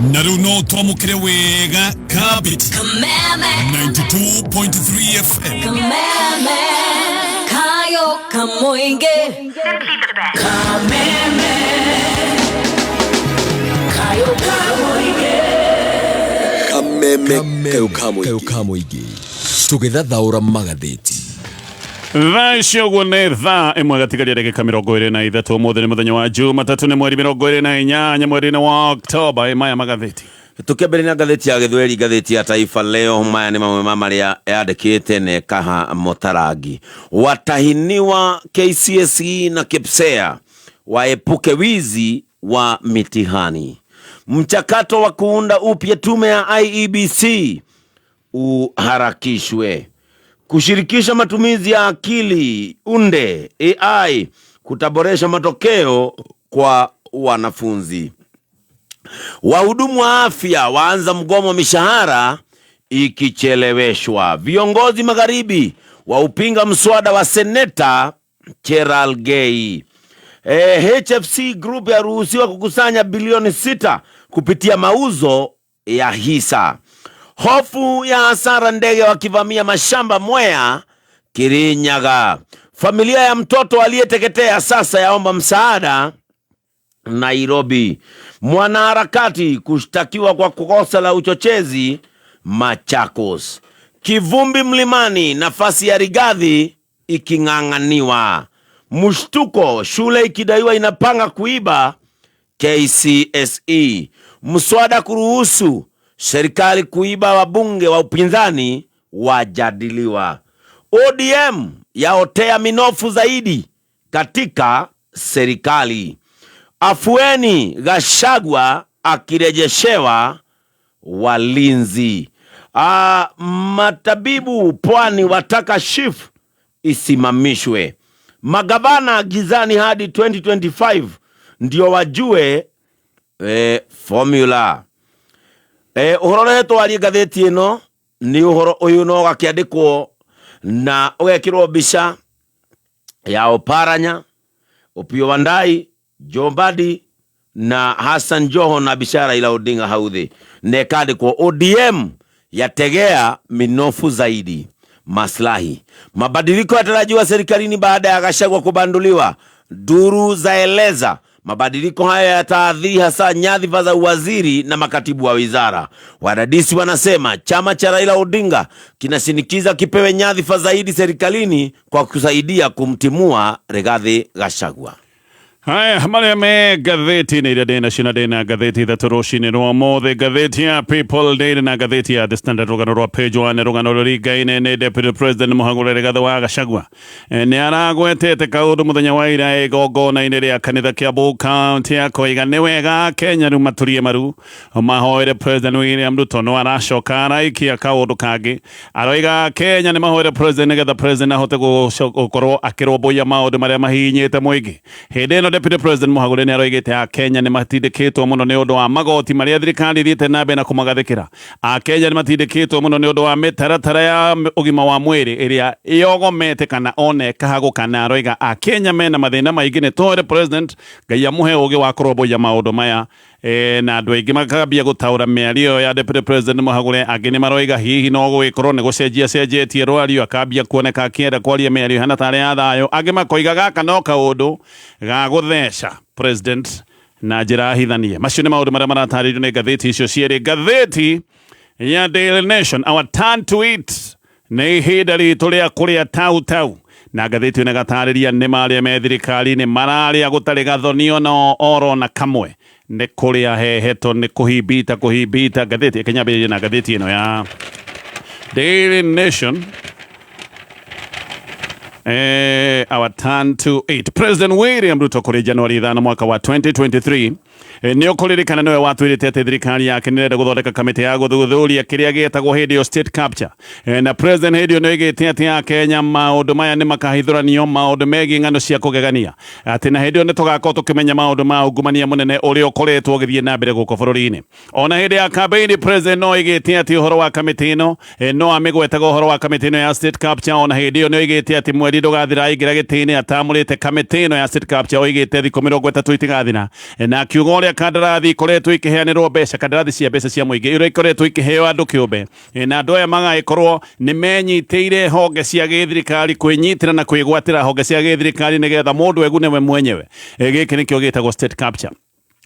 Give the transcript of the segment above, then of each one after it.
Naruno twamukire wega kabiti 92.3 FM Kameme Kayo Kamoinge Kameme Kayo Kamoinge Tũgĩthathaũra magathĩti. Thacio guone thaa imwe gatigaria ndagĩka 23 ũmũthĩ nĩ mũthenya wa Jumatatu nĩ mweri 28 mweri wa Oktoba maya magathĩti. Tukiambĩrĩria ngathĩti ya Gĩthweri, ngathĩti ya Taifa Leo, maya nĩ mamwe marĩa yandĩkĩte na Kaha Motarangi. Watahiniwa KCSE na KPSEA waepuke wizi wa mitihani. Mchakato wa kuunda upya tume ya IEBC uharakishwe. Kushirikisha matumizi ya akili unde AI kutaboresha matokeo kwa wanafunzi. Wahudumu wa afya waanza mgomo mishahara ikicheleweshwa. Viongozi magharibi waupinga mswada wa seneta Cherargei. HFC Group yaruhusiwa kukusanya bilioni 6 kupitia mauzo ya hisa. Hofu ya hasara ndege wakivamia mashamba Mwea Kirinyaga. Familia ya mtoto aliyeteketea sasa yaomba msaada Nairobi. Mwanaharakati kushtakiwa kwa kosa la uchochezi Machakos. Kivumbi mlimani, nafasi ya Rigathi iking'ang'aniwa. Mshtuko, shule ikidaiwa inapanga kuiba KCSE. Mswada kuruhusu serikali kuiba wabunge wa upinzani wajadiliwa. ODM yaotea minofu zaidi katika serikali. Afueni, Gachagua akirejeshewa walinzi. Matabibu Pwani wataka shift isimamishwe. Magavana gizani hadi 2025 ndio wajue formula. Uhoro reto wali gatheti ino ni uhoro uyu no gakiandikwo na ugekirwo mbica ya Oparanya, Opiyo Wandayi, Jombadi na Hassan Joho na Bishara ila Odinga hauthi. Nekandikwo ODM yategea minofu zaidi maslahi. Mabadiliko yatarajiwa serikalini baada ya Gachagua kubanduliwa. Duru zaeleza mabadiliko haya yataadhiri hasa nyadhifa za uwaziri na makatibu wa wizara. Wadadisi wanasema chama cha Raila Odinga kinashinikiza kipewe nyadhifa zaidi serikalini kwa kusaidia kumtimua Rigathi Gachagua. Haya, hamari ya me gatheti na idadena shinadena gatheti za toroshi ni ruamothe gatheti ya People Day na gatheti ya The Standard rugano page one rugano riga ine ne Deputy President muhagure Rigathi wa Gachagua ni aragwetete kaundu muthenya wa ira igongona ine ria kanitha kia Bull County ya koiga ni wega Kenya ru maturie maru mahoire President William Ruto no aracoka araikia kaundu kangi aroiga Kenya ni mahoire President nigetha President ahote gukorwo akiromboya maundu maria mahinyite muingi hinde no Deputy President muhagure ni aroigite Kenya ni matindikitwo muno ni undu wa magoti maria thirikari thiete na mbere na kumagathikira. Kenya ni matindikitwo muno ni undu wa mitaratara ya ugima wa mwiri iria yogomete kana oneka hagukana. Aroiga Kenya mena mathina maingi ni tore President Ngai amuhe ugi wa kuromboya maundu maya na andu aingi makambia gutaura miario ya Deputy President muhagure. Angi ni maroiga hihi no guikorwo ni gucenjetie rwario akambia kuoneka akienda kwaria miario hana tare ya thayo. Angi makoiga gaka no kaundu ga guthesha President na njira hithanie. Macio ni maundu maria marataririo ni gatheti icio cieri. Gatheti ya Daily Nation, our turn to eat ni ihinda ritu ria kuria tau na gatheti ina gatariria ni maria me thirikari ni mararia gutari gathonio no oro na kamwe ni kuria heheto ni kuhibita gatheti Kenya be na gatheti ino ya Daily Nation. Our turn to eat. President William Ruto kuri Januari 5 mwaka wa 2023 ni ukuririkana niwe watwirite ati thirikari yake nirenda guthondeka kamiti ya guthuthuria kiria gietagwo hindi state capture na President hindi no igite ati Kenya maundu maya ni makahithuranio maundu megi ng'ano cia kugegania ati na hindi ni tugakorwo tukimenya maundu ma ungumania munene uri ukoretwo githie na mbere guko bururi-ini. Ona hindi ya campaign President no igite ati uhoro wa kamiti ino no amigwetaga uhoro wa kamiti ino ya state capture. Ona hindi no igite ati mweri ndugathira ingira gitini atamurite kamiti ino ya state capture oigite thikũ 30 itigathina na kiugo ria kandarathi ikoretwo ikiheanirwo mbeca kandarathi cia mbeca cia muingi iria ikoretwo ikiheo andu kiumbe na andu aya magaikorwo ni menyitĩire honge cia gĩthirikari kwĩnyitĩra na kwĩgwatĩra honge cia gĩthirikari nigetha mũndũ egune we mwenyewe gĩkĩ nĩkĩo gĩtagwo state capture.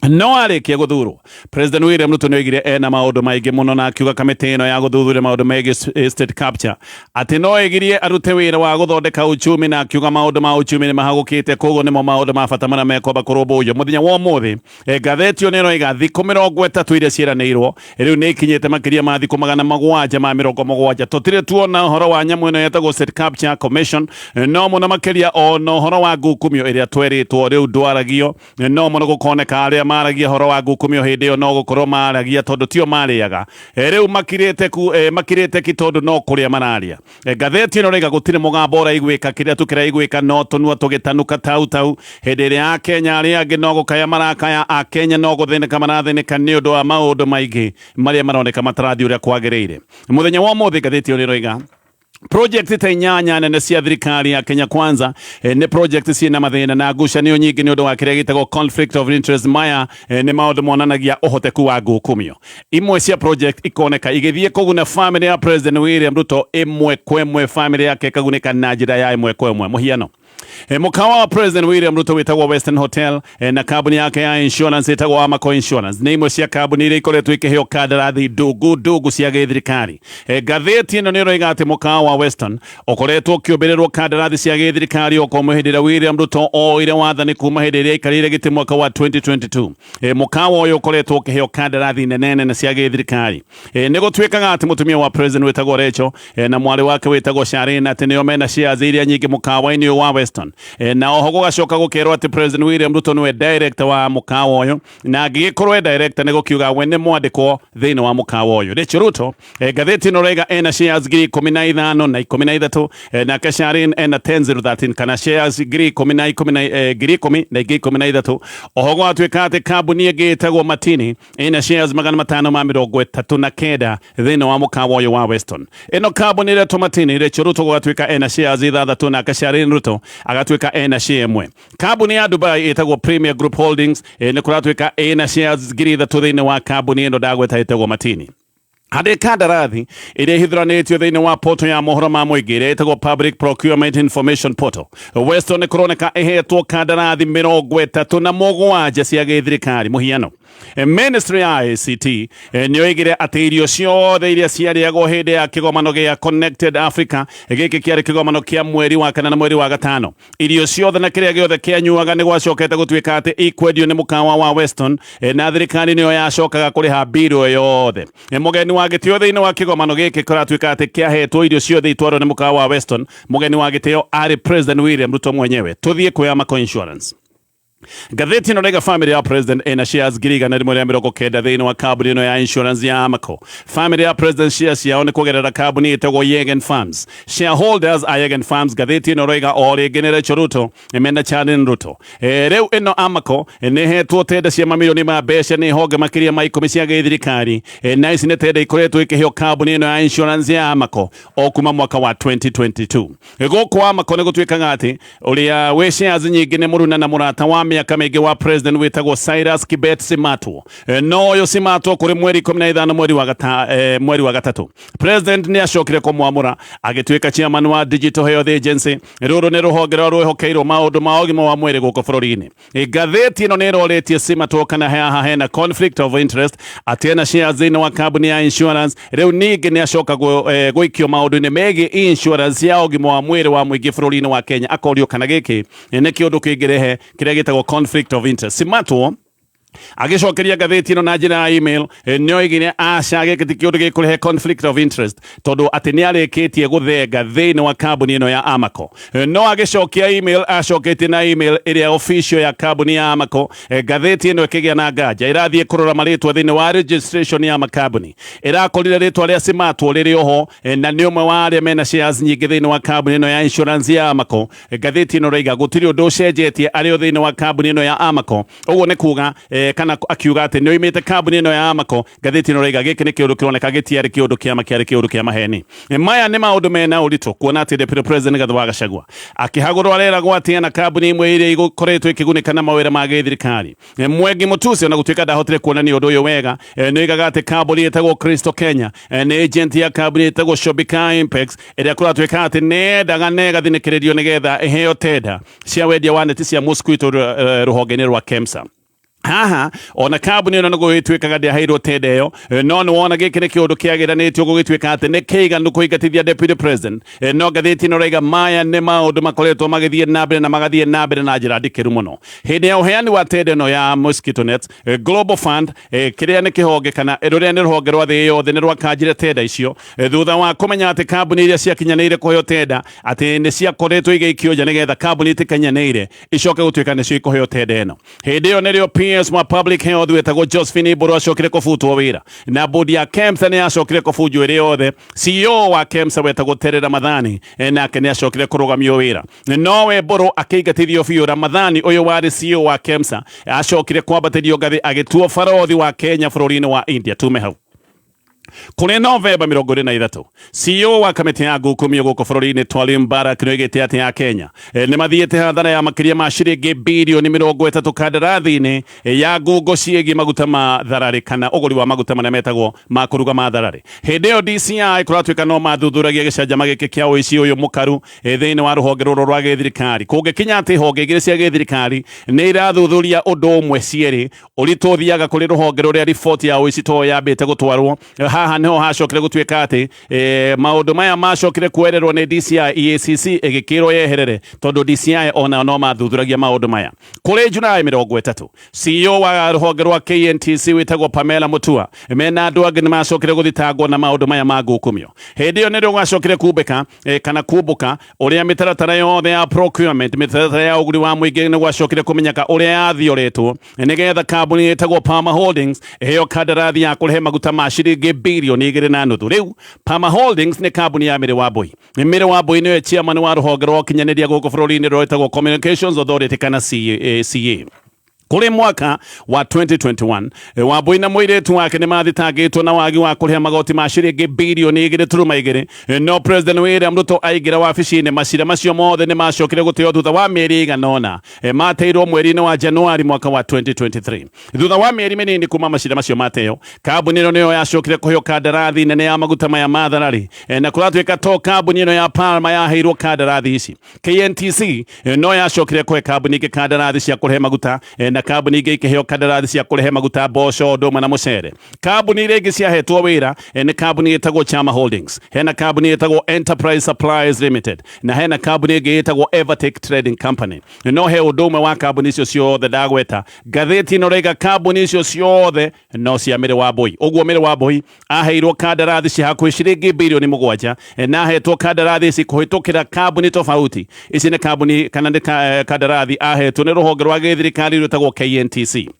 No arĩkia gũthurwo President William Ruto nĩoigire ena maũndũ maingĩ mũno na akiuga kamĩtĩ ĩno ya gũthuthuria maũndũ megiĩ state capture atĩ no ĩgirie arute wĩra wa gũthondeka uchumi na akiuga maũndũ ma uchumi nĩ mahagũkĩte koguo nĩmo maũndũ ma bata marĩa mekwamba kũrũmbũiyo mũthenya wa ũmũthĩ. Ngathĩti ĩyo nĩĩroiga thikũ 30 iria ciĩranĩirwo rĩu nĩ ikinyĩte makĩria ma thikũ 770 tũtirĩ tuona ũhoro wa nyamũ ĩno yetagwo state capture commission no mũno makĩria ona ũhoro wa ngukumio ĩrĩa twerĩtwo rĩu ndwaragio no mũno gũkoneka arĩa maragia horo wa ngukumio hindi yo no gukorwo maragia tondu tio mariaga riu makirite ki tondu no kuria mararia. Ngatheti ino rega gutire mugambo uraigwika kiria tukiraigwika no tunua tugitanuka tau hindi ria akenya aria angi no gukaya marakaya akenya no guthineka marathineka ni undu wa maundu maingi maria maroneka matarathi uria kwagiriire. Muthenya wa muthi ngatheti ino roiga project ta inyanya nene cia thirikari ya Kenya Kwanza ne project ciina mathina na ngucanio nyingi ni undu wa kiria gitagwo conflict of interest maya ne maundu monanagia uhoteku wa ngukumio. Imwe cia project ikoneka igithie kuguna family ya President William Ruto imwe kwemwe family yake kaguneka na njira ya imwe kwemwe muhiano. Mukawa wa President William Ruto witagwo Western Hotel na kabuni yake ya insurance itagwo Amaco Insurance ni imwe cia kabuni iria ikoretwo ikiheo kandarathi ndugu cia gĩthirikari. Ngathĩti ĩno nĩĩroiga atĩ mukawa wa Western ukoretwo ũkĩũmbĩrĩrwo kandarathi cia gĩthirikari okomwe hĩndĩ ĩrĩa William Ruto oire wathani kuma hĩndĩ ĩrĩa aikarĩire gĩtĩ mwaka wa 2022. Mukawa ũyũ ũkoretwo ũkĩheo kandarathi nene cia gĩthirikari. Nĩ gũtuĩkaga atĩ mũtumia wa President witagwo Rachel na mwari wake witagwo Sharon atĩ nĩo mena shares iria nyingĩ mukawa-inĩ wa Western. Na oho gũgacoka gũkerwo atĩ President William Ruto nĩwe director wa mukawa ũyũ na angĩgĩkorwo director nĩ gũkiuga we nĩ mwandĩkwo thĩinĩ wa mukawa ũyũ. Rachel Ruto ngathĩti ĩno rauga ena shares 15,000 na 13 na Sharon ena 10,013 kana shares 10,000 na 13. Oho gwatuĩka atĩ kambuni ĩngĩ ĩtagwo Matini ena shares 539 thĩinĩ wa mukawa ũyũ wa Western. Ĩno kambuni ĩrĩa Matini Rachel Ruto gwatuĩka ena shares 6 na Sharon Ruto agatuĩka ena share ĩmwe. Kambuni ya Dubai ĩtagwo Premier Group Holdings nĩ kũratuĩka ena shares 3,000 thĩinĩ wa kambuni ĩno ndagweta ĩtagwo Matini. Harĩ kandarathi ĩrĩa ihithũranĩtio thĩinĩ wa portal ya mohoro ma mũingĩ ĩrĩa ĩtagwo Public Procurement Information Portal. Western nĩ kũroneka ĩhetwo kandarathi 37 cia gĩthirikari muhiano. Ministry ya ICT nĩoigire atĩ irio ciothe iria ciarĩagwo hĩndĩ ya kĩgomano gĩa Connected Africa gĩkĩ kĩarĩ kĩgomano kĩa mweri wa kana na mweri wa gatano. Irio ciothe na kĩrĩa gĩothe kĩanyuaga nĩ gwacokete gũtuĩka atĩ ikwendio nĩ mukawa wa Western na thirikari nĩyo yacokaga kũrĩha mbirũ yothe. Mũgeni wa gĩtĩo thĩinĩ wa kĩgomano gĩkĩ kũratuĩka atĩ kĩahetwo irio ciothe itwarwo nĩ mukawa wa Western. Mũgeni wa gĩtĩo arĩ President William Ruto mwenyewe. Tũthiĩ kwĩ Amaco Insurance. Ngathĩti ĩno rauga family ya President ena shares 190 thĩinĩ wa kambuni ĩno ya insurance ya Amaco. Family ya President shares ciao nĩ kũgerera kambuni ĩtagwo Yegen Farms. Shareholders a Yegen Farms ngathĩti ĩno rauga o rĩngĩ nĩ Rachel Ruto mena Sharon Ruto. Rĩu ĩno Amaco nĩ hetwo tenda cia mamirioni ma mbeca nĩ honge makĩria ma 10 cia gĩthirikari na ici nĩ tenda ikoretwo ikĩheo kambuni ĩno ya insurance ya Amaco o kuma mwaka wa 2022. Gũkũ Amaco nĩ gũtuĩkaga atĩ ũrĩa wĩ shares nyingĩ nĩ mũruna na mũrata wa miaka mingi wa President witagwo Cyrus Kibet Simatwo. No yo Simatwo kuri mweri 15 mweri wa gatatu. President ni acokire kumwamura agituika chairman wa Digital Health Agency. Ruru nĩ rũhonge rũhokeirwo maũndũ ma ũgima wa mwĩrĩ gũkũ bũrũri-inĩ. Ngathĩti ĩno nĩ ĩroretie Simatwo kana hena conflict of interest atĩ ena shares thĩinĩ wa kambuni ya insurance. Rĩu ningĩ nĩ acoka gũikio maũndũ-inĩ megiĩ insurance ya ũgima wa mwĩrĩ wa mũingĩ bũrũri-inĩ wa Kenya. Akorio kana gĩkĩ nĩ kĩũndũ kĩngĩrehe kĩrĩa gĩtagwo conflict of interest. Simatwo agicokeria ngathĩti ĩno na njĩra ya email nĩoigire aca gĩkĩ ti kĩũndũ gĩkũrehe conflict of interest tondũ atĩ nĩ arĩkĩtie gũthenga thĩinĩ wa kambuni ĩno ya Amaco. No agĩcokia email acoketie na email ĩrĩa official ya kambuni ya Amaco. Ngathĩti ĩno ĩkĩgĩa na nganja ĩrathiĩ kũrora marĩtwa thĩinĩ wa registration ya makambuni. Ĩrakorire rĩtwa rĩa Simatwo rĩrĩ oho na nĩ ũmwe wa arĩa mena shares nyingĩ thĩinĩ wa kambuni ĩno ya insurance ya Amaco. Ngathĩti ĩno rauga gũtirĩ ũndũ ũcenjetie arĩ o thĩinĩ wa kambuni ĩno ya Amaco. Ũguo nĩ kuga kana akiuga ati nĩ oimĩte kambuni ĩno ya Amako ngathĩti ĩno raiga gĩkĩ nĩ kĩũndũ kĩroneka gĩtiarĩ kĩũndũ kĩama kĩarĩ kĩũndũ kĩa maheni. Maya nĩ maũndũ mena ũritũ kuona atĩ Deputy President Rigathi Gachagua akĩhagũrwo reragwo atĩ na kambuni imwe iria ikoretwo ikĩgunĩka na mawĩra ma gĩthirikari. Mwengi Mũtusi ona gũtuĩka ndahotire kuonania ũndũ ũyũ wega nĩ oigaga atĩ kambuni ĩtagwo Crystal Kenya nĩ agent ya kambuni ĩtagwo Shobika Impex ĩrĩa kũratuĩka atĩ nĩendaga na ĩgathinĩkĩrĩrio nĩgetha ĩheo tenda cia wendia wa neti cia mosquito rũhonge-inĩ rwa KEMSA. Haha ona kambuni ĩno nĩgũgĩtuĩkaga ndĩaheirwo tenda ĩyo no nĩwona gĩkĩ nĩ kĩũndũ kĩagĩranĩtio gũgĩtuĩka atĩ nĩ kĩiganu kũingatithia Deputy President no ngathĩti ĩno raiga maya nĩ maũndũ makoretwo magĩthiĩ na mbere na magathiĩ na mbere na njĩra ndikĩru mũno. Hĩndĩ ya ũheani wa tenda ĩno ya mosquito nets Global Fund kĩrĩa nĩ kĩhonge kana rũrĩa nĩ rũhonge rwa thĩ yothe nĩ rwakanjire tenda icio thutha wa kũmenya atĩ kambuni iria ciakinyanĩire kũheo tenda atĩ nĩ ciakoretwo igĩikio nja nĩgetha kambuni itikanyanĩire icoke gũtuĩka nĩcio ikũheo tenda ĩno. Hĩndĩ ĩyo nĩrĩo PS ma public health wetagwo Josephine Iburu acokire kũbutwo wĩra na bodi ya KEMSA nĩ acokire kũbunjwo ĩrĩ yothe. CEO wa KEMSA wetagwo Terera Mathani nake nĩ acokire kũrũgamio wĩra nowe Iburu akĩingatithio biũ. Ramadhani ũyũ warĩ CEO wa KEMSA acokire kwambatĩrio ngathĩ agĩtuo barothi wa Kenya bũrũri-inĩ wa India. Tume hau kũrĩ Novemba 23 CEO wa kamĩtĩ ya ngukumio gũkũ bũrũri-inĩ Twali Mbarak nĩoigĩte atĩ akenya nĩ mathiĩte hathara ya makĩria ma ciringi birioni 30 kandarathi-inĩ ya ngungo ciĩgiĩ maguta ma thararĩ kana ũgũri wa maguta marĩa metagwo ma kũruga ma thararĩ. Hĩndĩ ĩyo DCI kũratuĩka no mathuthuragia gĩcanjama gĩkĩ kĩa ũici ũyũ mũkaru thĩinĩ wa rũhonge rũrũ rwa gĩthirikari. Kũngĩkinya atĩ honge igĩrĩ cia gĩthirikari nĩ irathuthuria ũndũ ũmwe cierĩ ũritũ ũthiaga kũrĩ rũhonge rũrĩa riboti ya ũici to yambĩte gũtwarwo. Haha niho hacokire gũtuĩka atĩ maũndũ maya macokire kuererwo nĩ DCI EACC ĩgĩkĩrwo yeherere tondũ DCI ona no mathuthuragia maũndũ maya. Kũrĩ Julai 30 CEO wa rũhonge rwa KNTC wĩtagwo Pamela Mutua mena andũ angĩ nĩ macokire gũthitangwo na maũndũ maya ma ngukumio. Hĩndĩ ĩyo nĩrĩo gwacokire kumbĩka kana kumbũka ũrĩa mĩtaratara yothe ya procurement mĩtaratara ya ũgũri wa mũingĩ nĩ gwacokire kũmenyeka ũrĩa yathioretwo nĩgetha kambuni ĩtagwo Pama Holdings ĩheo kandarathi ya kũrehe maguta ma ciringi birioni 2.5. Rĩu Pama Holdings nĩ kambuni ya Mĩrĩ Wambui. Mĩrĩ Wambui nĩwe chairman wa rũhonge rwa ũkinyanĩria gũkũ bũrũri-inĩ rwĩtagwo Communications Authority kana CA. Kũrĩ mwaka wa 2021 Wambui na mũirĩtu wake nĩ mathitangĩtwo na wagi wa kũrĩha magoti ma ciringi birioni 2.2 no President William Ruto aingĩra wabici-inĩ. Macira macio mothe nĩ macokire gũteo thutha wa mĩeri ĩigana ũna mateirwo mweri-inĩ wa Januari mwaka wa 2023. Thutha wa mĩeri mĩnini kuma macira macio mateo kambuni ĩno nĩyo yacokire kũheo kandarathi nene ya maguta maya ma thararĩ na kũratuĩka to kambuni ĩno ya Palma yaheirwo kandarathi ici. KNTC no yacokire kũhe kambuni ingĩ kandarathi cia kũrehe maguta na kambuni ingĩ ikĩheo kandarathi cia kũrehe maguta mboco ndũma na mũcere. Kambuni iria ingĩ ciahetwo wĩra nĩ kambuni ĩtagwo Chama Holdings, hena kambuni ĩtagwo Enterprise Supplies Limited na hena kambuni ĩngĩ ĩtagwo Evertech Trading Company. No he ũndũ ũmwe wa kambuni icio ciothe ndagweta ngathĩti ĩno raiga kambuni icio ciothe no cia Mĩrĩ Wambui. Ũguo Mĩrĩ Wambui aheirwo kandarathi cia hakuhĩ ciringi birioni 7 na ahetwo kandarathi ici kũhĩtũkĩra kambuni tofauti. Ici nĩ kambuni kana nĩ kandarathi ahetwo nĩ rũhonge rwa gĩthirikari rwĩtagwo KNTC.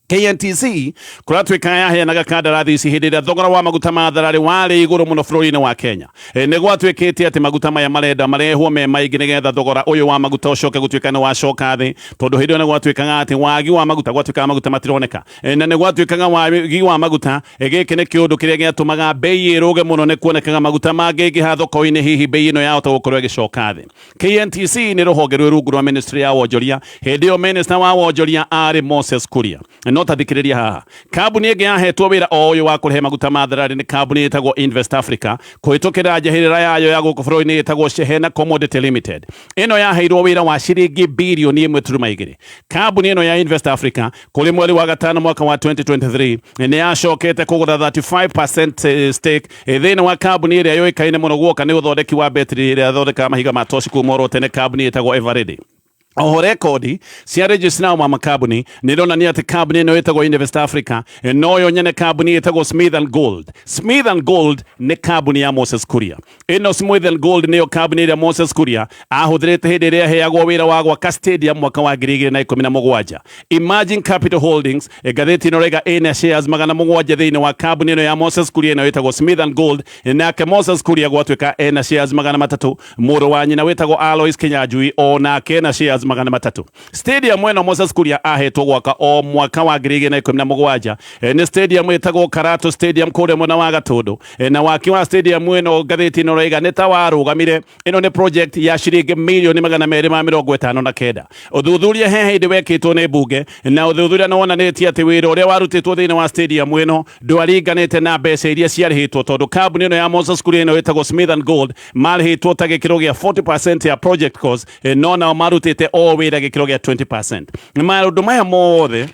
KNTC kũratuĩka yaheanaga kandarathi ici hĩndĩ ĩrĩa thogora wa maguta ma thararĩ warĩ igũrũ mũno bũrũri-inĩ wa Kenya. Nĩ gwatuĩkĩte atĩ maguta maya marenda marehwo me maingĩ nĩgetha thogora ũyũ wa maguta ũcoke gũtuĩka nĩ wacoka thĩ tondũ hĩndĩ ĩyo nĩ gwatuĩkaga atĩ wagi wa maguta gwatuĩkaga maguta matironeka na nĩ gwatuĩkaga wagi wa maguta. Gĩkĩ nĩ kĩũndũ kĩrĩa gĩatũmaga bei ĩrũge mũno nĩ kuonekaga maguta mangĩingĩha thoko-inĩ hihi bei ĩno yahota gũkorwo ĩgĩcoka thĩ. KNTC nĩ rũhonge rwĩ rungu rwa ministry ya wonjoria. Hĩndĩ ĩyo minister wa wonjoria arĩ Moses Kuria. No tathikĩrĩria haha kambuni ĩngĩ yahetwo wĩra o ũyũ wa kũrehe maguta ma thararĩ nĩ kambuni ĩtagwo Invest Africa kũhĩtũkĩra njahĩrĩra yayo ya gũkũ bũrũri-inĩ ĩtagwo Shehena Commodity Limited. Ĩno yaheirwo wĩra wa ciringi birioni 1.2. Kambuni ĩno ya Invest Africa kũrĩ mweri wa gatano mwaka wa 2023 nĩ yacokete kũgũra 35% stake thĩinĩ wa kambuni ĩrĩa yũĩkaine mũno guoka nĩ ũthondeki wa betri ĩrĩa thondekaga mahiga ma toci kuma oro tene kambuni ĩtagwo Everready. Oho rekodi cia register wa makambuni nĩ ronania atĩ kambuni ĩno ĩtagwo Invest Africa no yo nyene kambuni ĩtagwo Smith and Gold. Smith and Gold nĩ kambuni ya Moses Kuria. Ĩno Smith and Gold nĩyo kambuni ĩrĩa Moses Kuria ahũthĩrĩte hĩndĩ ĩrĩa aheagwo wĩra wa gwaka stadium mwaka wa 2017. Emerging Capital Holdings ngathĩti ĩno raiga ĩna shares 700 thĩinĩ wa kambuni ĩno ya Moses Kuria ĩno ĩtagwo Smith and Gold. Nake Moses Kuria gwatuĩka ena shares 300. Mũrũ wa nyina wĩtagwo Alois Kinyanjui onake ena shares magana matatu. Stadium mwena Moses Kuria ahetwo gwaka o mwaka wa 2017 ni stadium etagwo Karato Stadium kure mwena wa Gatundu na waki wa stadium mwena gatheti no raiga neta warugamire ino ni project ya shiringi milioni 259 uthuthuria he hindi wekitwo ni bunge na uthuthuria no wonanĩtie ati wira uria warutitwo thiini wa stadium mwena ndwaringanite na mbeca iria ciarĩhĩtwo tondu kambuni ino ya Moses Kuria ino etagwo Smith and Gold marĩhĩtwo ta gĩkĩro gĩa 40% ya project cost no nao marutĩte o wĩra gĩkĩro gĩa 20%. Maũndũ maya mothe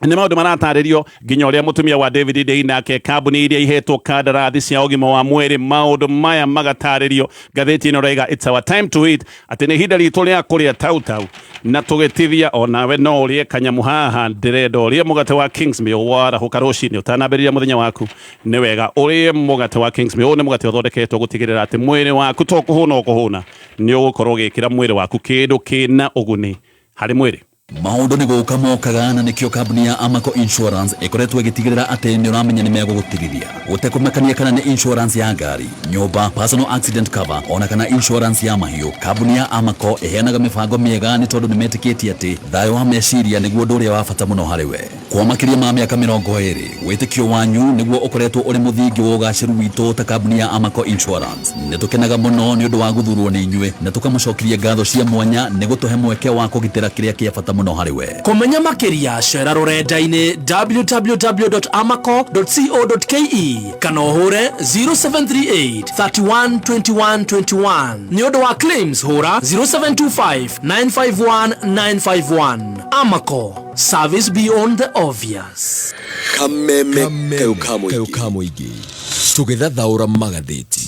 nĩ maũndũ maratarĩrio nginya ũrĩa mũtumia wa David Ndei nake kambuni iria ihetwo kandarathi cia ũgima wa mwĩrĩ maũndũ maya magatarĩrio gatheti ĩno raiga it's our time to eat atĩ nĩ ihinda ritũ rĩa kũrĩa tautau na tũgĩtithia onawe no ũrĩe kanyamu haha ndĩrenda ũrĩe mũgate wa Kingsmill warahũka rũcinĩ ũtanambĩrĩria mũthenya waku nĩ wega ũrĩe mũgate wa Kingsmill ũyũ nĩ mũgate ũthondeketwo gũtigĩrĩra atĩ mwĩrĩ waku to kũhũna nĩ ũgũkorwo ũgĩkĩra mwĩrĩ waku kĩndũ kĩna ũguni harĩ mwĩrĩ. Maundu ni guka mokaga na nikio kambuni ya Amaco Insurance ikoretwo igitigirira ati ni uramenya ni megugutithia gutekumekania kana ni insurance ya ngari, nyumba, personal accident cover ona kana insurance ya mahiu. Kambuni ya Amaco iheanaga mibango miega ni tondu ni metikitie ati thayo wa meciria niguo nduria wa bata muno hariwe. Kwa makiria ma miaka 20 witikio wanyu niguo ukoretwo uri muthingi wa ugaciru witu ta kambuni ya Amaco Insurance. Ni tukenaga muno ni undu wa guthurwo ni inyue na tukamucokiria ngatho cia mwanya ni gutuhe mweke wa kugitira kiria kia bata muno hariwe. Kumenya makiria cera rurenda-ini www.amaco.co.ke kana uhure 0738 31 21 21. Ni undu wa claims hura 0725 951 951. Amaco, service beyond the obvious. Kameme kayukamo igi tugithathaura magatheti.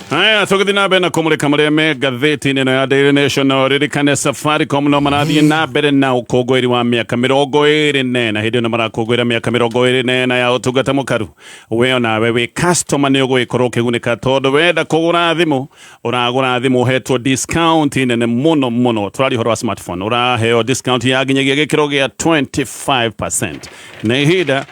Haya, tukithi na mbere na kumulika maria me gatheti-inĩ ĩno ya Daily Nation ririkane Safaricom no marathiĩ na mbere na ũkũngũĩri wa mĩaka 24 na hĩndĩ ĩno marakũngũĩra mĩaka 24 ya ũtungata mũkaru. We onawe wĩ customer nĩ ũgũgĩkorwo ũkĩgunĩka tondũ wenda kũgũra thimũ ũragũra thimũ ũhetwo discount nene mũno mũno. Tũrari ũhoro wa smartphone ũraheo discount ya nginyagia gĩkĩro gĩa 25% na ihinda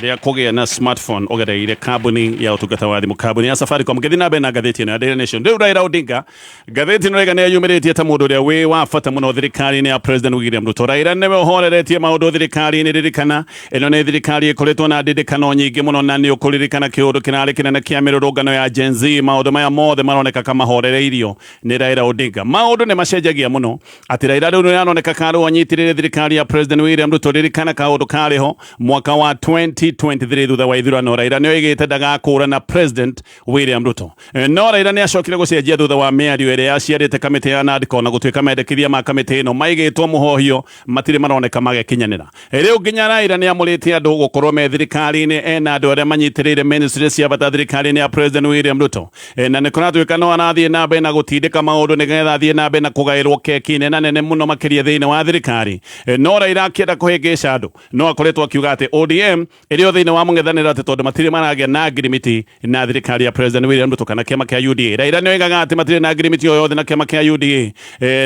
ria kugĩa na smartphone ogereire kambuni ya utungata wa thimu kambuni ya Safaricom ngithi na mbere na gatheti ĩno ya Daily Nation. Rĩu Raila Odinga gatheti ĩno rega nĩ yumĩrĩtie ta mũndũ ũrĩa wĩ wa bata mũno thirikari-inĩ ya President William Ruto. Raila nĩwe ũhoreretie maũndũ thirikari-inĩ ririkana ĩno nĩ thirikari ĩkoretwo na ndĩndĩkano nyingĩ mũno na nĩ ũkũririkana kĩũndũ kĩnarĩ kĩnene kĩa mĩrũrũngano ya Gen Z. Maũndũ maya mothe maroneka kama horereirio nĩ Raila Odinga. Maũndũ nĩ macenjagia mũno atĩ Raila rĩu nĩ aroneka karũ anyitĩrĩire thirikari ya President William Ruto. Ririkana kaũndũ karĩho mwaka wa 2023 thutha wa ithurano Raila nĩ oigĩte ndagakũrana President William Ruto. No Raila nĩ acokire gũcenjia thutha wa mĩario ĩrĩa yaciarĩte kamĩtĩ ya NADCO na gũtuĩka mendekithia ma kamĩtĩ ĩno maigĩtwo mũhohio matirĩ maroneka magĩkinyanĩra. Rĩu nginya Raila nĩ amũrĩte andũ gũkorwo me thirikari-inĩ ena andũ arĩa manyitĩrĩire ministry cia bata thirikari-inĩ ya President William Ruto. Na nĩ kũratuĩka no arathiĩ na mbere na gũtindĩka maũndũ nĩgetha athiĩ na mbere na kũgaĩrwo keki nene nene mũno makĩria thĩinĩ wa thirikari. No Raila akĩenda kũhĩngĩca andũ no akoretwo akiuga atĩ ODM ĩrĩ o thĩinĩ wa mũng'ethanĩro atĩ tondũ matirĩ maragĩa na ngirimiti na thirikari ya President William Ruto kana kĩama kĩa UDA. Raila nĩ oigaga atĩ matirĩ na ngirimiti o yothe na kĩama kĩa UDA.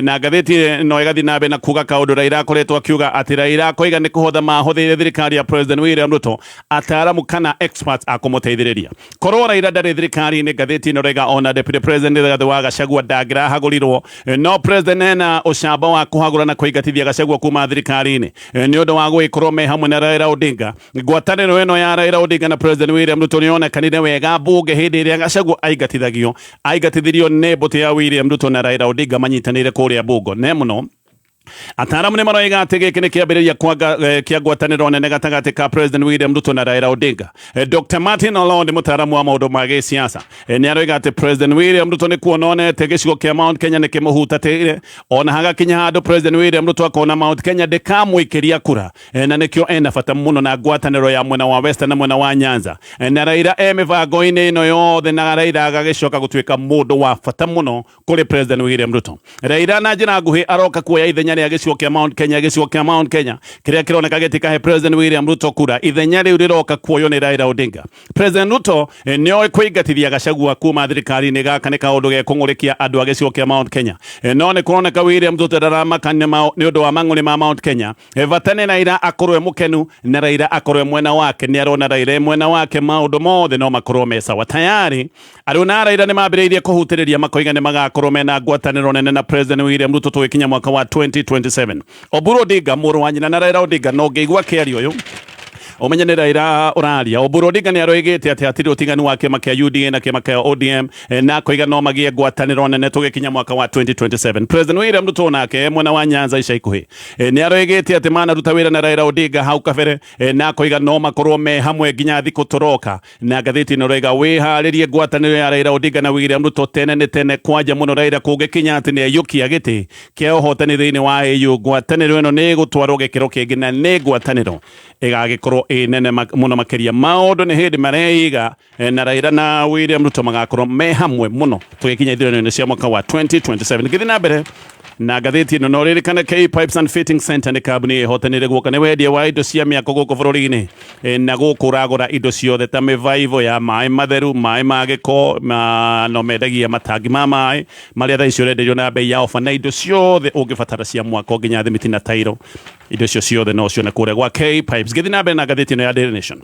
Na ngathĩti no ĩgathiĩ na mbere na kuuga kaũndũ Raila akoretwo akiuga atĩ Raila akoiga nĩ kũhotha mahũthĩrire thirikari ya President William Ruto ataaramu kana experts a kũmũteithĩrĩria. Korwo Raila ndarĩ thirikari-inĩ ngathĩti ĩno rega ona Deputy President Rigathi wa Gachagua ndangĩrahagũrirwo. No President ena ũcamba wa kũhagũra na kũingatithia Gachagua kuma thirikari-inĩ nĩ ũndũ wa gũgĩkorwo me hamwe na Raila Odinga. Ngwatanĩro ĩno ya Raila Odinga na President William Ruto nĩ onekanire wega mbunge hĩndĩ ĩrĩa Gachagua aingatithirio nĩ mbũtũ ya William Ruto na Raila Odinga manyitanĩire kũrĩa mbungo. Ne mũno ataaramu nĩ maroiga atĩ gĩkĩ nĩ kĩambĩrĩria kĩa ngwatanĩro nene gatagatĩ ka President William Ruto na Raila Odinga. Dr. Martin Olo nĩ mũtaaramu wa maũndũ ma gĩsiasa nĩ aroiga atĩ President William Ruto nĩ kuona onete gĩcigo kĩa Mount Kenya nĩ kĩmũhutatĩire ona hagakinya handũ President William Ruto akona Mount Kenya ndĩkamũikĩria kura na nĩkĩo ena bata mũno na ngwatanĩro ya mwena wa Western na mwena wa Nyanza. Na Raila mĩbango-inĩ ĩno yothe na Raila agagĩcoka gũtuĩka mũndũ wa bata mũno kũrĩ President William Ruto. Raila na njĩra nguhĩ aroka kuoya ithenya rĩa gĩcigo kĩa Mount Kenya kĩrĩa kĩroneka gĩtikahe President William Ruto kura. Ithenya rĩu rĩroka kuoywo nĩ Raila Odinga. President Ruto nĩ oĩ kũingatithia Gachagua kuma thirikari-inĩ gaka nĩ kaũndũ gĩa kũng'ũrĩkia andũ a gĩcigo kĩa Mount Kenya. No nĩ kũroneka William Ruto ndaramaka nĩ ũndũ wa mang'ũrĩ ma Mount Kenya. Vatane Raila akorwo mũkenu na Raila akorwo mwena wake. Nĩ arona Raila mwena wake maũndũ mothe no makorwo me sawa. Tayari andũ na Raila nĩ mambĩrĩirie kũhutĩrĩria makoiga nĩ magakorwo mena ngwatanĩro nene na President William Ruto tũgĩkinya mwaka wa 2023. 2027 Oburu Odinga muru wa nyina na Raila Odinga no ngeigua kiario uyu Omenya ni Raila oraria Oburu Odinga ni aroigite ati atiri utiganu wa kima kia UDA na kima kia ODM na koiga no magie ngwataniro nene tugikinya mwaka wa 2027 President William Ruto nake mwena wa Nyanza ica ikuhi ni aroigite ati mana ruta wira na Raila Odinga hau kabere na koiga no makorwo me hamwe nginya thiku turoka na gatheti no roiga wiharirie ngwataniro ya Raila Odinga na William Ruto tene kwanja muno Raila kugikinya ati ni ayukia giti kia uhotani thiini wa AU ngwataniro ino ni gutwarwo gikiro kingi na ni ngwataniro igagikorwo nene muno makeria maundu ni hindi mareiga na Raila na William Ruto magakorwo me hamwe muno tugikinya ithurano cia mwaka wa 2027 ngithi na mbere na gatheti ino no ririkana K Pipes and Fitting Center ni kambuni ihotanire guoka ni wendia wa indo cia miako guku bururi-ini na gukuragura indo ciothe ta mivaivo ya mai matheru mai ma giko no mendagia matangi ma mai maria thaa icio renderio na bei ya ofa na indo ciothe ungibatara cia mwako nginya thimiti na tairo indo ciothe no cione kuria gwa K Pipes ngithi na mbere na gatheti ino ya Daily Nation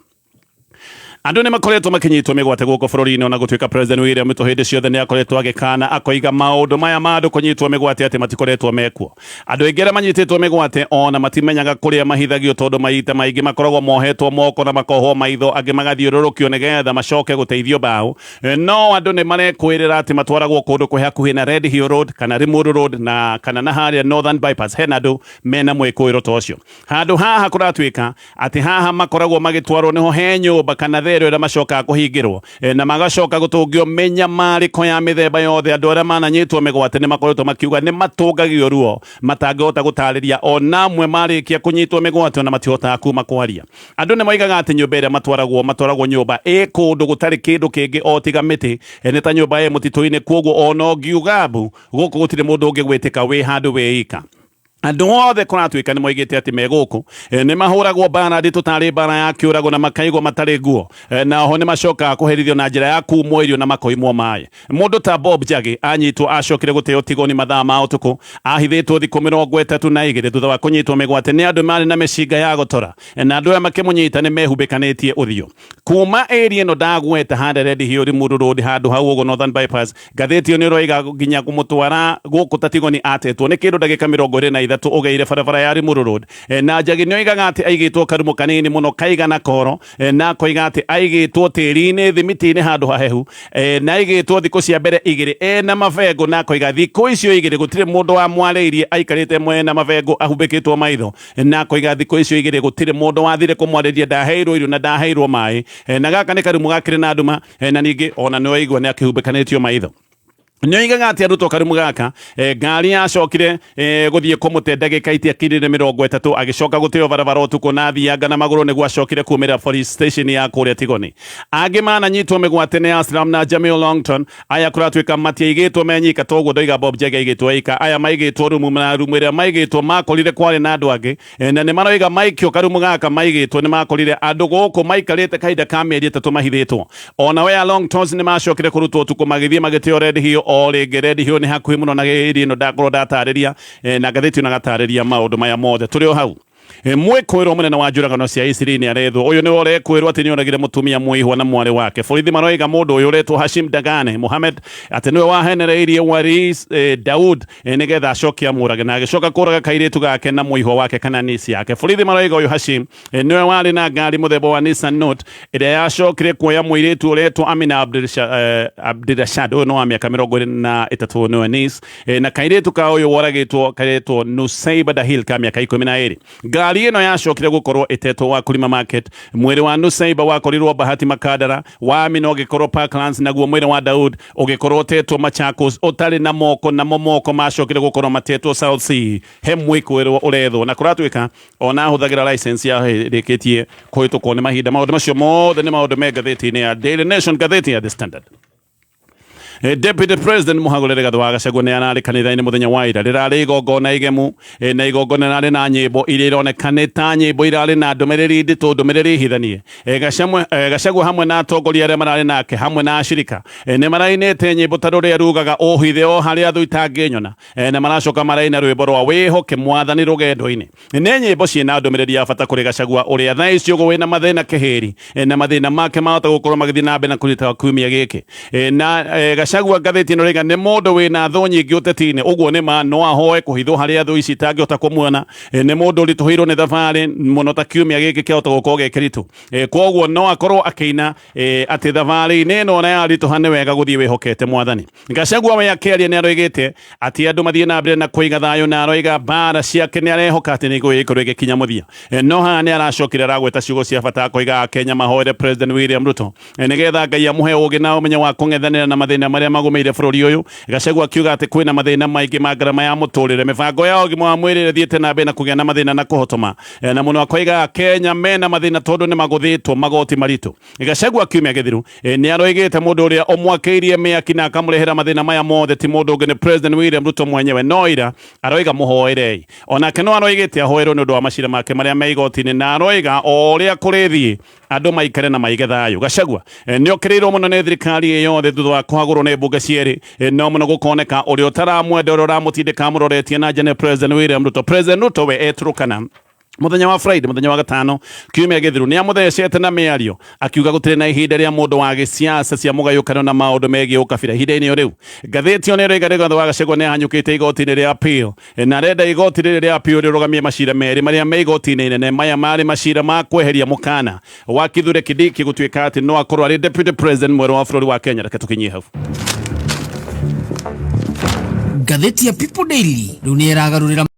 Andu ni makoretwo makinyitwo migwate guko bururi-ini ona gutuika President William Ruto hindi ciothe ni akoretwo agikana akoiga maundu maya mandu kunyitwo migwate ati matikoretwo mekuo andu aingĩ arĩa manyitĩtwo migwate ona matimenyaga kuria mahithagio tondu maita maingĩ makoragwo mohetwo moko na makohwo maitho angĩ magathiũrũrũkio nigetha macoke guteithio bao no andu ni marekwĩrĩra ati matwaragwo kundu kwi hakuhi na Red Hill Road kana Limuru Road na kana na haria Northern Bypass hena andu mena mwĩkũĩro ta ũcio handu haha kuratuika ati haha makoragwo magĩtwarwo niho he nyũmba kana ĩrĩa macoka kuhingirwo na magacoka gutungio menya mariko ya mithemba yothe andu arĩa mananyitwo migwate ni makoretwo makiuga ni matungagio ruo matangĩhota gũtarĩria ona amwe marĩkia kunyitwo migwate ona matihotaga kuma kwaria andu ni moigaga ati nyũmba ĩrĩa matwaragwo nyũmba kũndũ gũtarĩ kĩndũ kĩngĩ o tiga mĩtĩ nĩ ta nyũmba mũtitũ-inĩ kuoguo ona ũngiuga mbu gũkũ gũtirĩ mũndũ ũngĩgwĩtĩka wĩ handũ wĩika andu othe kuratuika ni moigite ati meguku ni mahuragwo mbara ndi tutari mbara ya kiurago na makaigwo matari nguo na ho ni macoka kuherithio na njira ya kumwo irio na makoimwo mai mundu ta Bob Jagi anyitwo acokire guteo tigoni mathaa ma utuku ahithitwo thiku 32 thutha wa kunyitwo migwate ni andu mari na mecinga ya gotora na andu makimunyita ni mehumbikanitie uthio kuma area no dagweta handa Red Hill Limuru Road handu hau ugo Northern Bypass gatheti ni roiga ginya kumutwara guku tatigoni atetwo ni kindu ndagika 20 ithatu ugeire barabara ya Limuru Road na Njagi nioigaga ati aigitwo karumu kanini muno kaigana koro na koiga ati aigitwo tiri-ini thimiti-ini handu hahehu na aigitwo thiku cia mbere igiri na mavengo na koiga thiku icio igiri gutire mundu wa mwariirie aikarite mwena mavengo ahumbikitwo maitho na koiga thiku icio igiri gutire mundu wathire kumwariria ndaheirwo irio na ndaheirwo mai na gaka ni karumu gakire na nduma na ningi ona nioigwa ni akihumbikanitio maitho nioigaga ati Ruto karumu gaka ngari yacokire guthie kumute ndagika itiakirire 30 agicoka guteo barabara utuku na thianga na maguru niguo acokire kumira police station ya kuria Tigoni angi mananyitwo migwate ni Aslam na Jamil Longton aya kuratuika matiaigitwo menyika toguo ndoiga Bob Jagi aigitwo ika aya maigitwo rumu na rumu iria maigitwo makorire kwari na andu angi na ni maroiga maikio karumu gaka maigitwo ni makorire andu guku maikarite kaida ka mieri 3 mahithitwo ona we Longtons ni macokire kurutwo utuku magithie magiteo Red Hill ole Red Hill ni hakuhi muno na giri no ndakorwo ndatariria na gatheti na gatariria maundu maya mothe turi o hau mwĩkũĩrwo mũnene wa njũragano cia Isiri nĩ arethwo ũyũ nĩ ũrekwĩrwo atĩ nĩ oragire mũtumia mwĩhwa na mwarĩ wake borithi maroiga mũndũ ũyũ ũretwo Hashim Dagane Mohamed atĩ nĩwe wahenereirie Waris Daud nĩgetha acoke amũrage na agĩcoka kũraga kairĩtu gake na mwĩhwa wake kana nisi yake borithi maroiga ũyũ Hashim nĩwe warĩ na ngari mũthemba wa Nissan Note ĩrĩa yacokire kuoya mũirĩtu ũretwo Amina Abdirashad ũyũ no wa mĩaka 23 nĩwe Nis na kairĩtu ka ũyũ woragĩtwo karetwo Nusaiba Dahil ka mĩaka 12 ngari ĩno yacokire gukorwo itetwo wa Kulima Market mwĩrĩ wa Nusaiba wakorirwo Bahati Makadara wa Amina ũgĩkorwo Parklands naguo mwĩrĩ wa Daud ũgĩkorwo utetwo Machakos ũtarĩ na moko na momoko macokire gukorwo matetwo South Sea he mwĩkũĩrwo ũrethwo na kũratuĩka ona ahũthagĩra license ya rĩkĩtie kũhĩtũkwo nĩ mahinda maũndũ macio mothe nĩ maũndũ me ngathĩti-inĩ ya Daily Nation ngathĩti ya The Standard Deputy President muhagure Rigathi Gachagua nĩ ararĩ kanitha-inĩ mũthenya wa ira rĩrarĩ igongona igemu na igongona rĩrarĩ na nyĩmbo iria ironekana ta nyĩmbo irarĩ na ndũmĩrĩri nditũ ndũmĩrĩri ihithanie Gachagua hamwe na atongoria arĩa mararĩ nake hamwe na acirika nĩ marainĩte nyĩmbo ta rũrĩa rugaga ũhithe o harĩa thũ itangĩnyona na maracoka maraina rwĩmbo rwa wĩhoke mwathani rũgendo-inĩ nĩ nyĩmbo ciĩna ndũmĩrĩri ya bata kũrĩ Gachagua ũrĩa thaa ici ũguo wĩna mathĩna kĩhĩri na mathĩna make mahota gũkorwo magĩthiĩ na mbere na kũrita kiumia gĩkĩ na Gachagua ngathĩti ĩno rĩga nĩ mũndũ wĩna thũ nyingĩ ũteti-inĩ ũguo nĩ ma no ahoe kũhithwo harĩa thũ ici itangĩhota kũmuona nĩ mũndũ ũritũhĩirwo nĩ thabarĩ mũno ta kiumia gĩkĩ kĩahota gũkorwo gĩkĩritũ koguo no akorwo akĩina atĩ thabarĩ-inĩ ĩno ona yaritũha nĩ wega gũthiĩ wĩhokete mwathani. Gachagua we akĩaria nĩ aroigĩte atĩ andũ mathiĩ na mbere na kũiga thayũ na aroiga mbara ciake nĩ arehoka atĩ nĩ igũgĩkorwo igĩkinya mũthia. No haha nĩ aracokire aragweta ciugo cia bata koiga akenya mahoere President William Ruto nĩgetha Ngai amũhe ũgĩ na ũmenyo wa kũng'ethanĩra na mathĩna marĩa magũmĩire bũrũri ũyũ. Gachagua akiuga atĩ kwĩna mathĩna maingĩ ma ngarama ya mũtũrĩre, mĩbango ya ũgima wa mwĩrĩ ĩthiĩte na mbere na kũgĩa na mathĩna na kũhotoma na mũno akoiga akenya mena mathĩna tondũ nĩ magũthĩtwo magoti maritũ. Gachagua kiumia gĩthiru nĩ aroigĩte mũndũ ũrĩa ũmwakĩirie mĩaki na akamũrehera mathĩna maya mothe ti mũndũ ũngĩ nĩ President William Ruto mwenyewe. No ira aroiga mũhoerei, onake no aroigĩte ahoerwo nĩ ũndũ wa macira make marĩa me igoti-inĩ na aroiga o ũrĩa kũrĩthiĩ andũ maikare na maige thayũ. Gachagua nĩ okĩrĩirwo mũno nĩ thirikari yothe thutha wa kũhagũrwo nĩ mbunge cierĩ no mũno gũkoneka ũrĩa ũtaramwenda ũrĩa ũramũtindĩka amũroretie na nja nĩ President William Ruto. President Ruto we etũrũkana muthenya wa Friday muthenya wa gatano kiumia gĩthiru nĩ amũthecete na mĩario akiuga gũtirĩ na ihinda rĩa mũndũ wa gĩciaca cia mũgayũkano na maũndũ megiĩ ũkabira ihinda-inĩ rĩu. Ngathĩti ĩno ĩroiga Rigathi wa Gachagua nĩ ahanyũkĩte igoti-inĩ rĩa appeal na arenda igoti rĩrĩ rĩa appeal rĩrũgamie macira merĩ marĩa me igoti-inĩ inene. Maya marĩ macira ma kweheria mũkana wa Kithure Kindiki gũtuĩka atĩ no akorwo arĩ deputy president mwerũ wa bũrũri wa Kenya. Reke tũkinyie hau. Ngathĩti ya People Daily rĩu nĩ ĩragarũrĩra